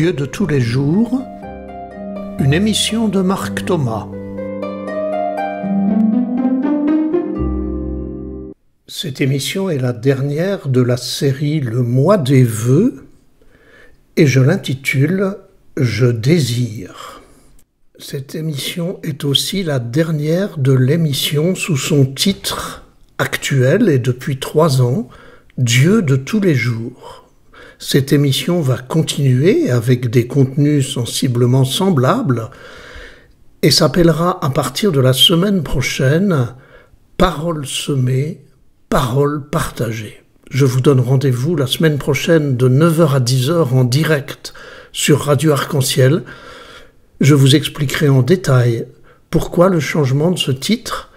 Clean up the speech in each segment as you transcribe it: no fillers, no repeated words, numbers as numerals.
Dieu de tous les jours, une émission de Marc Thomas. Cette émission est la dernière de la série Le mois des vœux et je l'intitule « Je désire ». Cette émission est aussi la dernière de l'émission sous son titre actuel et depuis 3 ans, Dieu de tous les jours. Cette émission va continuer avec des contenus sensiblement semblables et s'appellera à partir de la semaine prochaine Paroles semées, paroles partagées. Je vous donne rendez-vous la semaine prochaine de 9h à 10h en direct sur Radio Arc-en-Ciel. Je vous expliquerai en détail pourquoi le changement de ce titre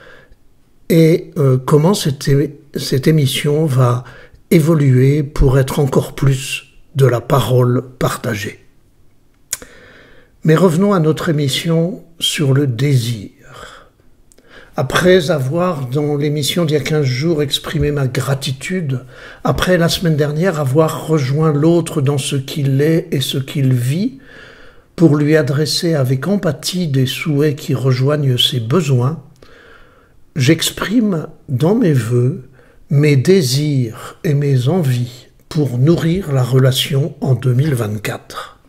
et comment cette émission va évoluer pour être encore plus de la parole partagée. Mais revenons à notre émission sur le désir. Après avoir, dans l'émission d'il y a 15 jours, exprimé ma gratitude, après la semaine dernière avoir rejoint l'autre dans ce qu'il est et ce qu'il vit, pour lui adresser avec empathie des souhaits qui rejoignent ses besoins, j'exprime dans mes vœux mes désirs et mes envies pour nourrir la relation en 2024.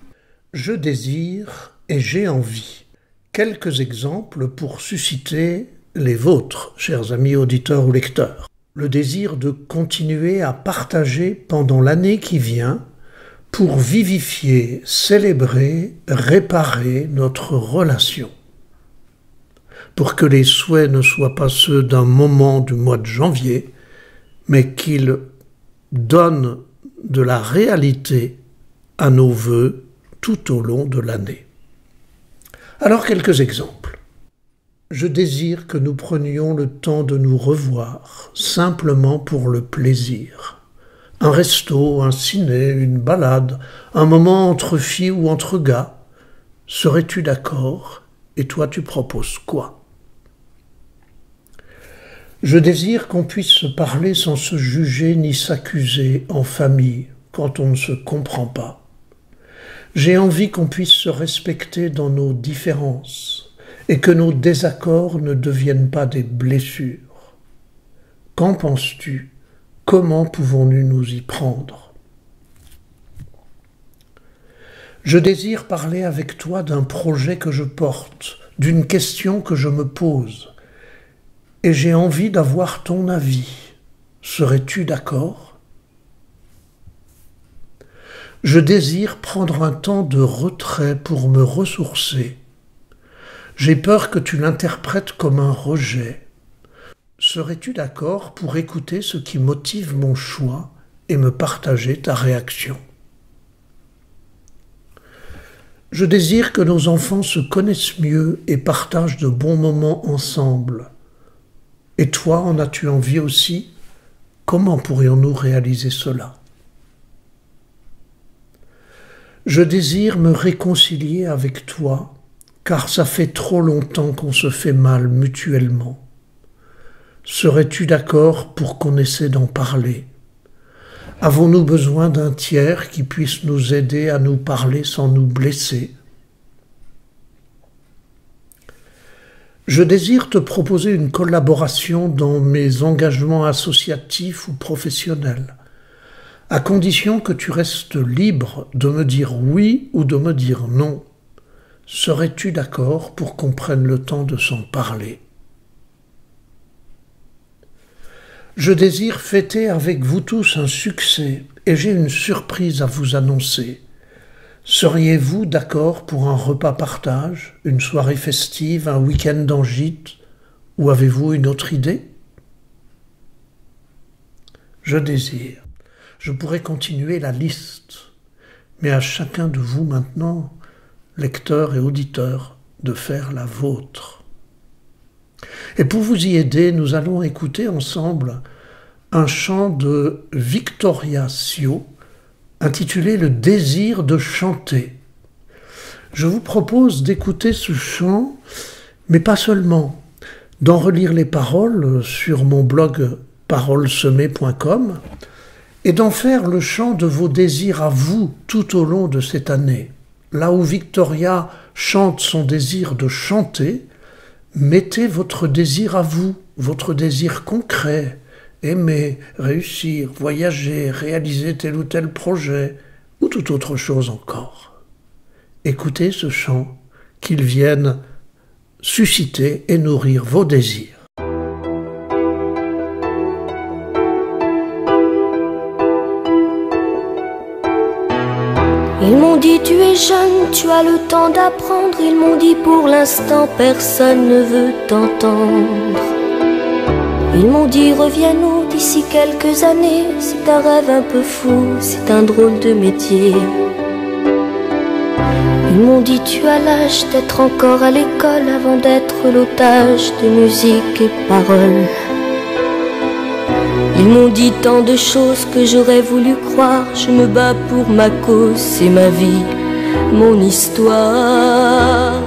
Je désire et j'ai envie. Quelques exemples pour susciter les vôtres, chers amis auditeurs ou lecteurs. Le désir de continuer à partager pendant l'année qui vient pour vivifier, célébrer, réparer notre relation. Pour que les souhaits ne soient pas ceux d'un moment du mois de janvier, mais qu'ils donnent de la réalité à nos vœux tout au long de l'année. Alors quelques exemples. Je désire que nous prenions le temps de nous revoir, simplement pour le plaisir. Un resto, un ciné, une balade, un moment entre filles ou entre gars. Serais-tu d'accord? Et toi tu proposes quoi? Je désire qu'on puisse se parler sans se juger ni s'accuser en famille quand on ne se comprend pas. J'ai envie qu'on puisse se respecter dans nos différences et que nos désaccords ne deviennent pas des blessures. Qu'en penses-tu? Comment pouvons-nous nous y prendre? Je désire parler avec toi d'un projet que je porte, d'une question que je me pose. Et j'ai envie d'avoir ton avis. Serais-tu d'accord? Je désire prendre un temps de retrait pour me ressourcer. J'ai peur que tu l'interprètes comme un rejet. Serais-tu d'accord pour écouter ce qui motive mon choix et me partager ta réaction? Je désire que nos enfants se connaissent mieux et partagent de bons moments ensemble. Et toi, en as-tu envie aussi? Comment pourrions-nous réaliser cela? Je désire me réconcilier avec toi, car ça fait trop longtemps qu'on se fait mal mutuellement. Serais-tu d'accord pour qu'on essaie d'en parler? Avons-nous besoin d'un tiers qui puisse nous aider à nous parler sans nous blesser? Je désire te proposer une collaboration dans mes engagements associatifs ou professionnels, à condition que tu restes libre de me dire oui ou de me dire non. Serais-tu d'accord pour qu'on prenne le temps de s'en parler? Je désire fêter avec vous tous un succès et j'ai une surprise à vous annoncer. Seriez-vous d'accord pour un repas partage, une soirée festive, un week-end en gîte, ou avez-vous une autre idée? Je désire. Je pourrais continuer la liste, mais à chacun de vous maintenant, lecteurs et auditeurs, de faire la vôtre. Et pour vous y aider, nous allons écouter ensemble un chant de Victoria Sio, intitulé « Le désir de chanter ». Je vous propose d'écouter ce chant, mais pas seulement, d'en relire les paroles sur mon blog parolessemées.com et d'en faire le chant de vos désirs à vous tout au long de cette année. là où Victoria chante son désir de chanter, mettez votre désir à vous, votre désir concret. Aimer, réussir, voyager, réaliser tel ou tel projet, ou toute autre chose encore. Écoutez ce chant, qu'il vienne susciter et nourrir vos désirs. Ils m'ont dit tu es jeune, tu as le temps d'apprendre. Ils m'ont dit pour l'instant personne ne veut t'entendre. Ils m'ont dit reviens-nous d'ici quelques années. C'est un rêve un peu fou, c'est un drôle de métier. Ils m'ont dit tu as l'âge d'être encore à l'école avant d'être l'otage de musique et paroles. Ils m'ont dit tant de choses que j'aurais voulu croire. Je me bats pour ma cause, c'est ma vie, mon histoire.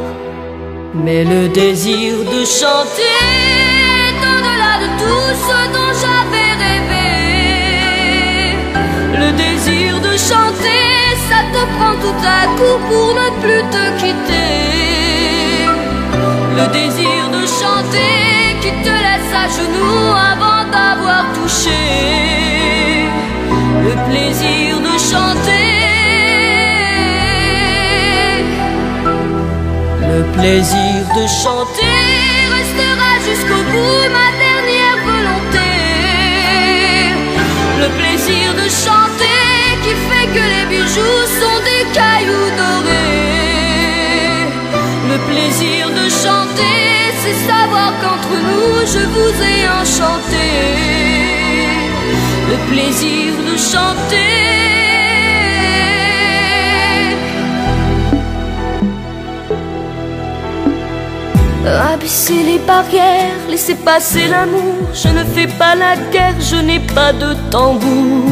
Mais le désir de chanter est au-delà de tout ce dont j'avais rêvé. Le désir de chanter, ça te prend tout à coup pour ne plus te quitter. Le désir de chanter qui te laisse à genoux avant d'avoir touché le plaisir de chanter. Le plaisir de chanter restera jusqu'au bout ma dernière volonté. Le plaisir de chanter qui fait que les bijoux sont des cailloux dorés. Le plaisir de chanter, c'est savoir qu'entre nous je vous ai enchanté. Le plaisir de chanter. Abaissez les barrières, laissez passer l'amour. Je ne fais pas la guerre, je n'ai pas de tambour.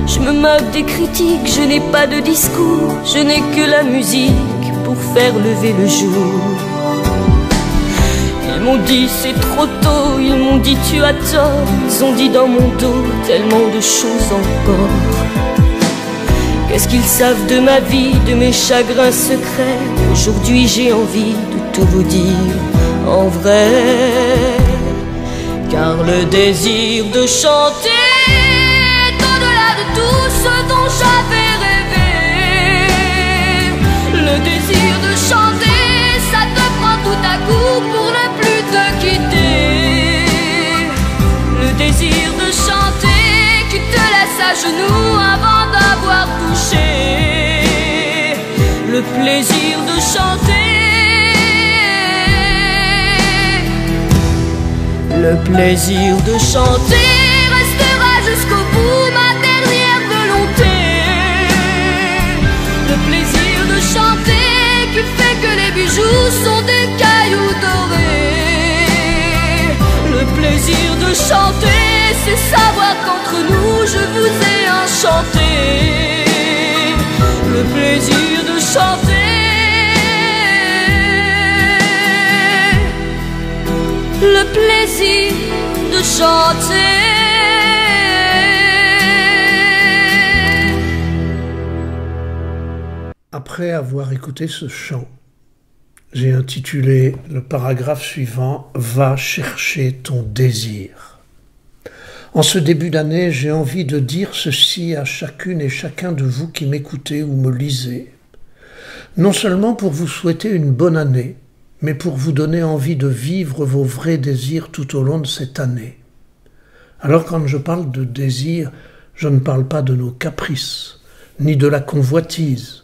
Je me moque des critiques, je n'ai pas de discours. Je n'ai que la musique pour faire lever le jour. Ils m'ont dit c'est trop tôt, ils m'ont dit tu as tort. Ils ont dit dans mon dos tellement de choses encore. Qu'est-ce qu'ils savent de ma vie, de mes chagrins secrets? Aujourd'hui j'ai envie de tout vous dire en vrai. Car le désir de chanter est au-delà de tout ce dont j'avais rêvé. Le désir de chanter, ça te prend tout à coup pour ne plus te quitter. Le désir de chanter qui te laisse à genoux avant d'avoir touché le plaisir de chanter. Le plaisir de chanter restera jusqu'au bout ma dernière volonté. Le plaisir de chanter qui fait que les bijoux sont des cailloux dorés. Le plaisir de chanter, c'est savoir qu'entre nous je vous ai enchanté. Le plaisir de chanter. Le plaisir de chanter. Après avoir écouté ce chant, j'ai intitulé le paragraphe suivant « Va chercher ton désir ». En ce début d'année, j'ai envie de dire ceci à chacune et chacun de vous qui m'écoutez ou me lisez. Non seulement pour vous souhaiter une bonne année, mais pour vous donner envie de vivre vos vrais désirs tout au long de cette année. Alors quand je parle de désir, je ne parle pas de nos caprices, ni de la convoitise,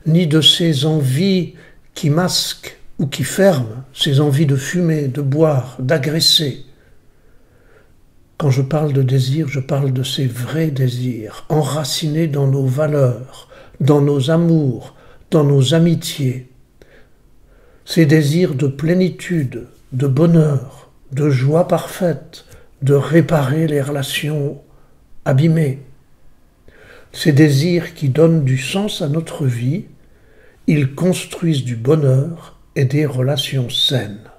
ni de ces envies qui masquent ou qui ferment, ces envies de fumer, de boire, d'agresser. Quand je parle de désir, je parle de ces vrais désirs, enracinés dans nos valeurs, dans nos amours, dans nos amitiés. Ces désirs de plénitude, de bonheur, de joie parfaite, de réparer les relations abîmées. Ces désirs qui donnent du sens à notre vie, ils construisent du bonheur et des relations saines.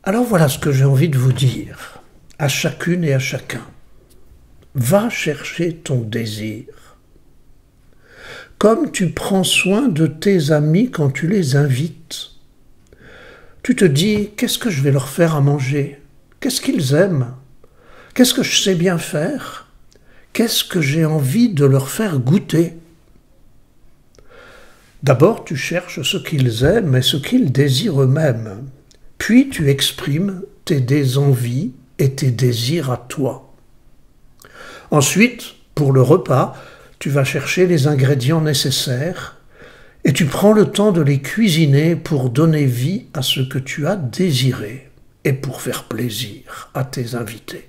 Alors voilà ce que j'ai envie de vous dire, à chacune et à chacun. Va chercher ton désir. comme tu prends soin de tes amis quand tu les invites. Tu te dis, qu'est-ce que je vais leur faire à manger? Qu'est-ce qu'ils aiment? Qu'est-ce que je sais bien faire? Qu'est-ce que j'ai envie de leur faire goûter? D'abord, tu cherches ce qu'ils aiment et ce qu'ils désirent eux-mêmes. Puis tu exprimes tes envies et tes désirs à toi. Ensuite, pour le repas, tu vas chercher les ingrédients nécessaires et tu prends le temps de les cuisiner pour donner vie à ce que tu as désiré et pour faire plaisir à tes invités.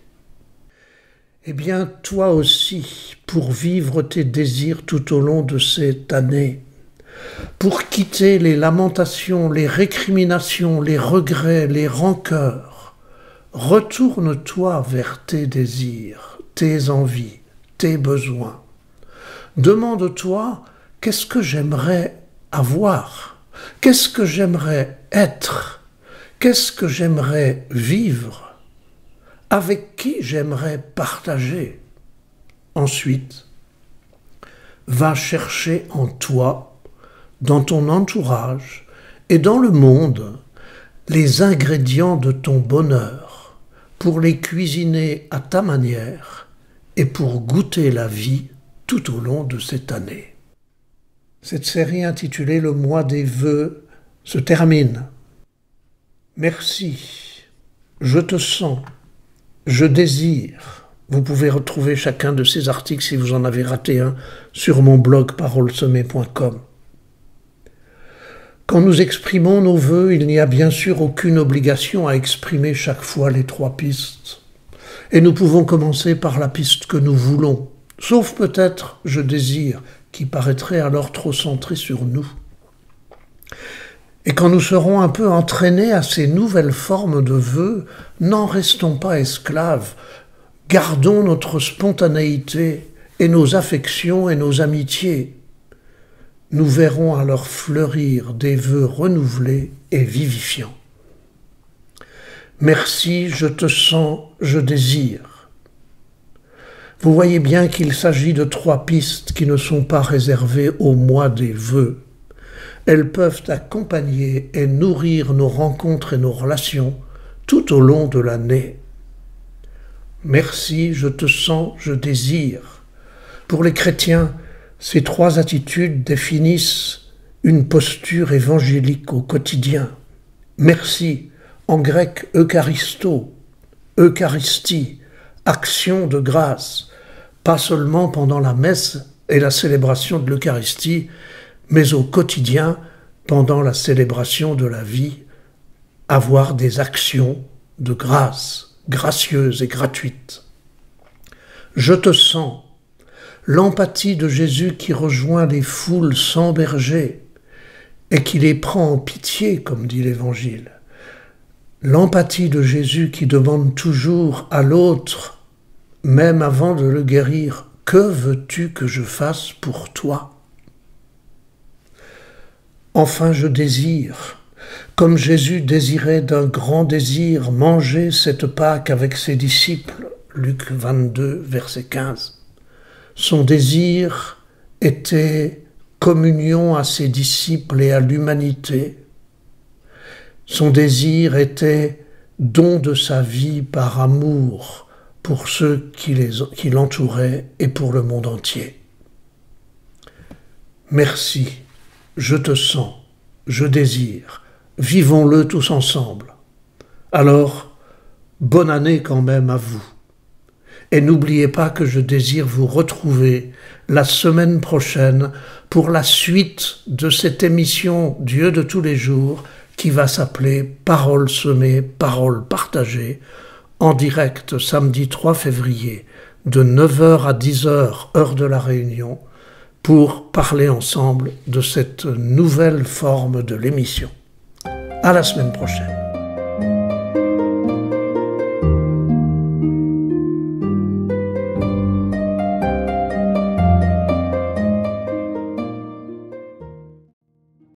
Eh bien, toi aussi, pour vivre tes désirs tout au long de cette année, pour quitter les lamentations, les récriminations, les regrets, les rancœurs, retourne-toi vers tes désirs, tes envies, tes besoins. Demande-toi, qu'est-ce que j'aimerais avoir? Qu'est-ce que j'aimerais être? Qu'est-ce que j'aimerais vivre? Avec qui j'aimerais partager? Ensuite, va chercher en toi, dans ton entourage et dans le monde, les ingrédients de ton bonheur pour les cuisiner à ta manière et pour goûter la vie tout au long de cette année. Cette série intitulée Le mois des vœux se termine. Merci, je te sens, je désire. Vous pouvez retrouver chacun de ces articles, si vous en avez raté un, sur mon blog parolesemmées.com. Quand nous exprimons nos vœux, il n'y a bien sûr aucune obligation à exprimer chaque fois les 3 pistes. Et nous pouvons commencer par la piste que nous voulons, sauf peut-être « je désire », qui paraîtrait alors trop centré sur nous. Et quand nous serons un peu entraînés à ces nouvelles formes de vœux, n'en restons pas esclaves, gardons notre spontanéité et nos affections et nos amitiés. Nous verrons alors fleurir des vœux renouvelés et vivifiants. Merci, je te sens, je désire. Vous voyez bien qu'il s'agit de 3 pistes qui ne sont pas réservées au mois des vœux. Elles peuvent accompagner et nourrir nos rencontres et nos relations tout au long de l'année. Merci, je te sens, je désire. Pour les chrétiens, ces 3 attitudes définissent une posture évangélique au quotidien. Merci, en grec eucharisto, Eucharistie, action de grâce, pas seulement pendant la messe et la célébration de l'Eucharistie, mais au quotidien, pendant la célébration de la vie, avoir des actions de grâce, gracieuses et gratuites. Je te sens, l'empathie de Jésus qui rejoint les foules sans berger et qui les prend en pitié, comme dit l'Évangile. L'empathie de Jésus qui demande toujours à l'autre, même avant de le guérir, « Que veux-tu que je fasse pour toi ?» Enfin, je désire, comme Jésus désirait d'un grand désir manger cette Pâque avec ses disciples, Luc 22, verset 15. Son désir était communion à ses disciples et à l'humanité. Son désir était don de sa vie par amour pour ceux qui l'entouraient et pour le monde entier. Merci, je te sens, je désire, vivons-le tous ensemble. Alors, bonne année quand même à vous. Et n'oubliez pas que je désire vous retrouver la semaine prochaine pour la suite de cette émission Dieu de tous les jours qui va s'appeler Paroles semées, paroles partagées, en direct samedi 3 février de 9h à 10h, heure de la Réunion, pour parler ensemble de cette nouvelle forme de l'émission. À la semaine prochaine.